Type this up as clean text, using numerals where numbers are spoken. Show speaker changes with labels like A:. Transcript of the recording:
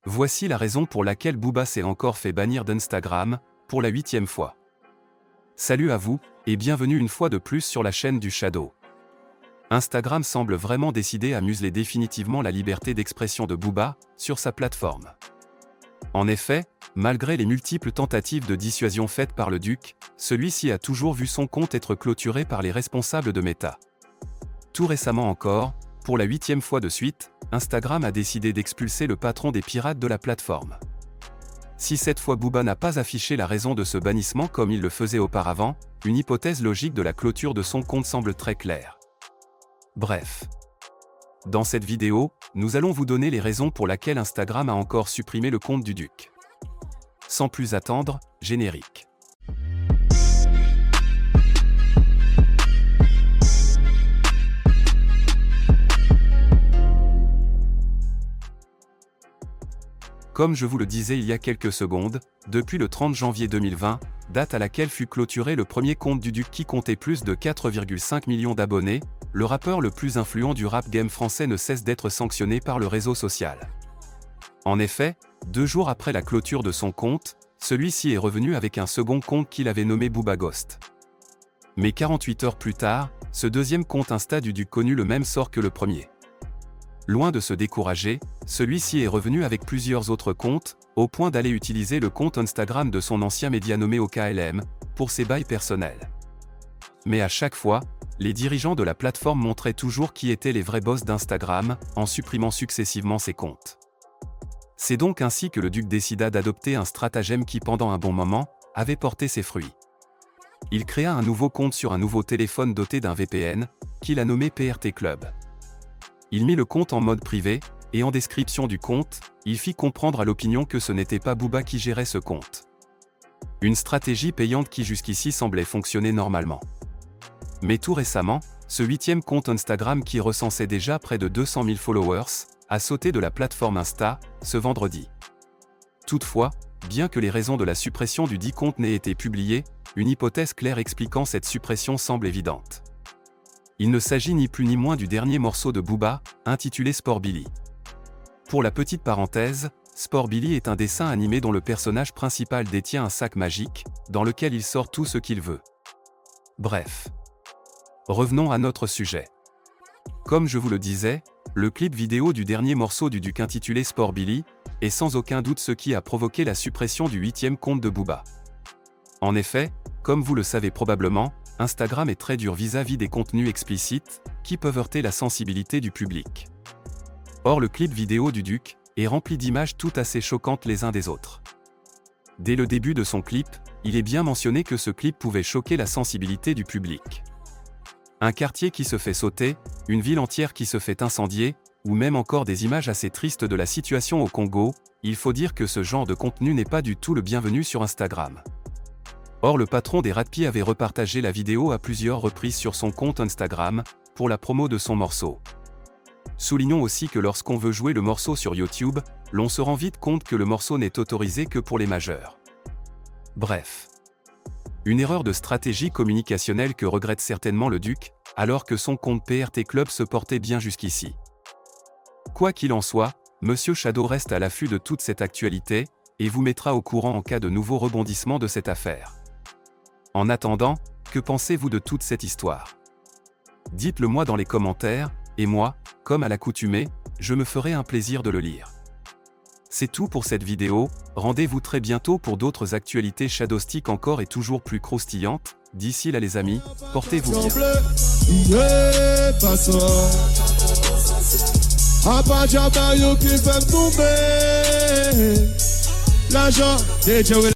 A: Voici la raison pour laquelle Booba s'est encore fait bannir d'Instagram, pour la 8e fois. Salut à vous, et bienvenue une fois de plus sur la chaîne du Shadow. Instagram semble vraiment décidé à museler définitivement la liberté d'expression de Booba, sur sa plateforme. En effet, malgré les multiples tentatives de dissuasion faites par le duc, celui-ci a toujours vu son compte être clôturé par les responsables de Meta. Tout récemment encore, pour la 8e fois de suite, Instagram a décidé d'expulser le patron des pirates de la plateforme. Si cette fois Booba n'a pas affiché la raison de ce bannissement comme il le faisait auparavant, une hypothèse logique de la clôture de son compte semble très claire. Bref. Dans cette vidéo, nous allons vous donner les raisons pour lesquelles Instagram a encore supprimé le compte du duc. Sans plus attendre, générique. Comme je vous le disais il y a quelques secondes, depuis le 30 janvier 2020, date à laquelle fut clôturé le premier compte du duc qui comptait plus de 4,5 millions d'abonnés, le rappeur le plus influent du rap game français ne cesse d'être sanctionné par le réseau social. En effet, 2 jours après la clôture de son compte, celui-ci est revenu avec un second compte qu'il avait nommé Booba Ghost. Mais 48 heures plus tard, ce deuxième compte Insta du duc connut le même sort que le premier. Loin de se décourager, celui-ci est revenu avec plusieurs autres comptes, au point d'aller utiliser le compte Instagram de son ancien média nommé OKLM, pour ses bails personnels. Mais à chaque fois, les dirigeants de la plateforme montraient toujours qui étaient les vrais boss d'Instagram, en supprimant successivement ses comptes. C'est donc ainsi que le duc décida d'adopter un stratagème qui pendant un bon moment, avait porté ses fruits. Il créa un nouveau compte sur un nouveau téléphone doté d'un VPN, qu'il a nommé PRT Club. Il mit le compte en mode privé, et en description du compte, il fit comprendre à l'opinion que ce n'était pas Booba qui gérait ce compte. Une stratégie payante qui jusqu'ici semblait fonctionner normalement. Mais tout récemment, ce 8e compte Instagram qui recensait déjà près de 200 000 followers, a sauté de la plateforme Insta, ce vendredi. Toutefois, bien que les raisons de la suppression du dit compte n'aient été publiées, une hypothèse claire expliquant cette suppression semble évidente. Il ne s'agit ni plus ni moins du dernier morceau de Booba, intitulé Sport Billy. Pour la petite parenthèse, Sport Billy est un dessin animé dont le personnage principal détient un sac magique, dans lequel il sort tout ce qu'il veut. Bref. Revenons à notre sujet. Comme je vous le disais, le clip vidéo du dernier morceau du duc intitulé Sport Billy, est sans aucun doute ce qui a provoqué la suppression du 8e compte de Booba. En effet, comme vous le savez probablement, Instagram est très dur vis-à-vis des contenus explicites, qui peuvent heurter la sensibilité du public. Or le clip vidéo du duc est rempli d'images tout assez choquantes les uns des autres. Dès le début de son clip, il est bien mentionné que ce clip pouvait choquer la sensibilité du public. Un quartier qui se fait sauter, une ville entière qui se fait incendier, ou même encore des images assez tristes de la situation au Congo, il faut dire que ce genre de contenu n'est pas du tout le bienvenu sur Instagram. Or le patron des Ratpi avait repartagé la vidéo à plusieurs reprises sur son compte Instagram, pour la promo de son morceau. Soulignons aussi que lorsqu'on veut jouer le morceau sur YouTube, l'on se rend vite compte que le morceau n'est autorisé que pour les majeurs. Bref. Une erreur de stratégie communicationnelle que regrette certainement le duc, alors que son compte PRT Club se portait bien jusqu'ici. Quoi qu'il en soit, Monsieur Shadow reste à l'affût de toute cette actualité, et vous mettra au courant en cas de nouveaux rebondissements de cette affaire. En attendant, que pensez-vous de toute cette histoire? Dites-le moi dans les commentaires, et moi, comme à l'accoutumée, je me ferai un plaisir de le lire. C'est tout pour cette vidéo, rendez-vous très bientôt pour d'autres actualités shadowstick encore et toujours plus croustillantes. D'ici là les amis, portez-vous bien.